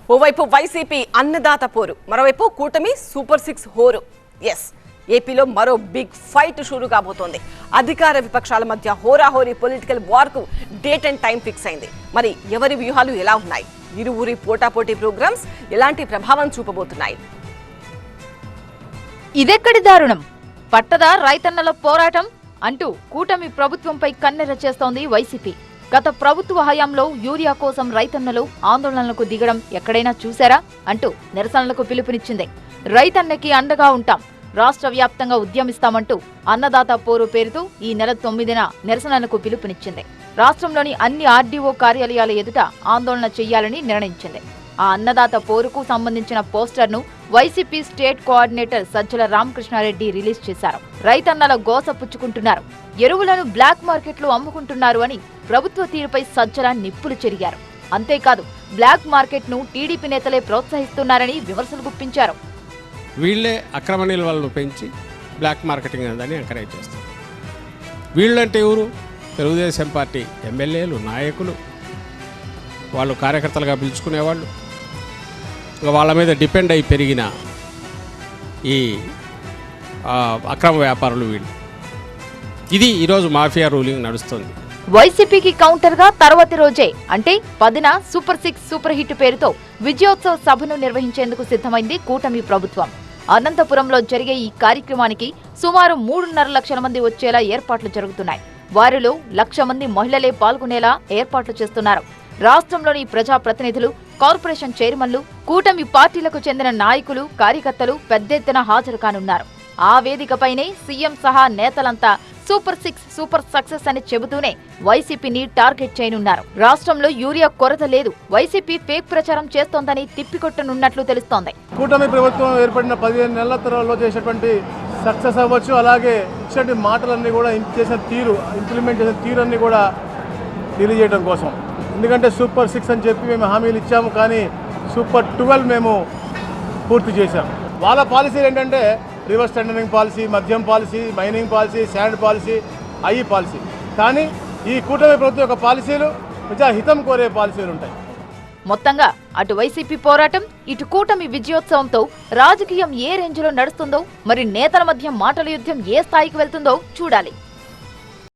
ఓవైపు వైసీపీ అన్నదాత పోరు, మరోవైపు కూటమి సూపర్ 6 హోరు. ఎస్, ఏపీలో మరో బిగ్ ఫైట్ షురూ కాబోతోంది. అధికార విపక్షాల మధ్య హోరాహోరీ పొలిటికల్ వార్ కు డేట్ అండ్ టైం ఫిక్స్ అయింది. మరి ఎవరి వ్యూహాలు ఎలా ఉన్నాయి? ఇరువురి పోటాపోటీ ప్రోగ్రామ్స్ ఎలాంటి ప్రభావం చూపబోతున్నాయి? ఇదెక్కడి దారుణం? పట్టదా రైతన్నల పోరాటం అంటూ కూటమి ప్రభుత్వంపై కన్నెర చేస్తోంది వైసీపీ. గత ప్రభుత్వ హయాంలో యూరియా కోసం రైతన్నలు ఆందోళనలకు దిగడం ఎక్కడైనా చూశారా అంటూ నిరసనలకు పిలుపునిచ్చింది. రైతన్నకి అండగా ఉంటాం, రాష్ట్ర వ్యాప్తంగా ఉద్యమిస్తామంటూ అన్నదాత పోరు పేరుతో ఈ నెల 9న నిరసనలకు పిలుపునిచ్చింది. రాష్ట్రంలోని అన్ని ఆర్డీఓ కార్యాలయాల ఎదుట ఆందోళన చేయాలని నిర్ణయించింది. ఆ అన్నదాత పోరుకు సంబంధించిన పోస్టర్ను YCP state coordinator Sajjala Ramakrishna Reddy release చేశారు. రైతన్నల గోస పుచ్చుకుంటున్నారు, ఎరువులను బ్లాక్ మార్కెట్లో అమ్ముకుంటున్నారు అని ప్రభుత్వ తీరుపై సజ్జల నిప్పులు చెరిగారు. అంతేకాదు, బ్లాక్ మార్కెట్ ను టీడీపీ నేతలే ప్రోత్సహిస్తున్నారని విమర్శలు గుప్పించారు. వీళ్లే అక్రమ నిల్వలను పెంచి బ్లాక్ మార్కెటింగ్ అని ఎంకరేజ్ చేస్తారు. వీళ్ళంటే ఎవరు? తెలుగుదేశం పార్టీ ఎమ్మెల్యేలు, నాయకులు, వాళ్ళు కార్యకర్తలుగా పిలుచుకునేవాళ్ళు. వాళ్ళ మీద డిపెండ్ అయి పెరిగిన ఈ అక్రమ వ్యాపారులు వీళ్ళు. ఇది ఈరోజు మాఫియా రూలింగ్ నడుస్తుంది. వైసీపీకి కౌంటర్ గా తర్వాతి రోజే అంటే 10న సూపర్ 6 సూపర్ హిట్ పేరుతో విజయోత్సవ సభను నిర్వహించేందుకు సిద్ధమైంది కూటమి ప్రభుత్వం. అనంతపురంలో జరిగే ఈ కార్యక్రమానికి సుమారు 3.5 లక్షల మంది వచ్చేలా ఏర్పాట్లు జరుగుతున్నాయి. వారిలో 1,00,000 మంది మహిళలే పాల్గొనేలా ఏర్పాట్లు చేస్తున్నారు. రాష్ట్రంలోని ప్రజాప్రతినిధులు, కార్పొరేషన్ చైర్మన్లు, కూటమి పార్టీలకు చెందిన నాయకులు, కార్యకర్తలు పెద్ద ఎత్తున హాజరు కానున్నారు. ఆ వేదికపైనే సీఎం సహా నేతలంతా సూపర్ 6 సూపర్ సక్సెస్ అని చెబుతూనే వైసీపీని టార్గెట్ చేయనున్నారు. రాష్ట్రంలో యూరియా కొరత లేదు, వైసీపీ ఫేక్ ప్రచారం చేస్తోందని తిప్పికొట్టనున్నట్లు తెలుస్తోంది. కూటమి ప్రభుత్వం ఏర్పడిన 15 నెలల తరంలో చేసేటువంటి సక్సెస్ అవ్వచ్చు, అలాగే ఇచ్చిన మాటలన్నీ కూడా ఇంప్లిమెంట్ చేసిన తీరన్నీ కూడా తెలియజేయడం కోసం. ఎందుకంటే సూపర్ 6 అని చెప్పి మేము హామీలు ఇచ్చాము, కానీ సూపర్ 12 మేము పూర్తి చేశాము. వాళ్ళ పాలసీలు ఏంటంటే రివర్స్ టెండరింగ్ పాలసీ, మద్యం policy, mining policy, sand policy, IE policy. కానీ ఈ కూటమి ప్రభుత్వం యొక్క పాలసీలు ప్రజాహితం కోరే పాలసీలు ఉంటాయి. మొత్తంగా అటు వైసీపీ పోరాటం, ఇటు కూటమి విజయోత్సవంతో రాజకీయం ఏ రేంజ్లో నడుస్తుందో, మరి నేతల మధ్య మాటల యుద్ధం ఏ స్థాయికి వెళ్తుందో చూడాలి.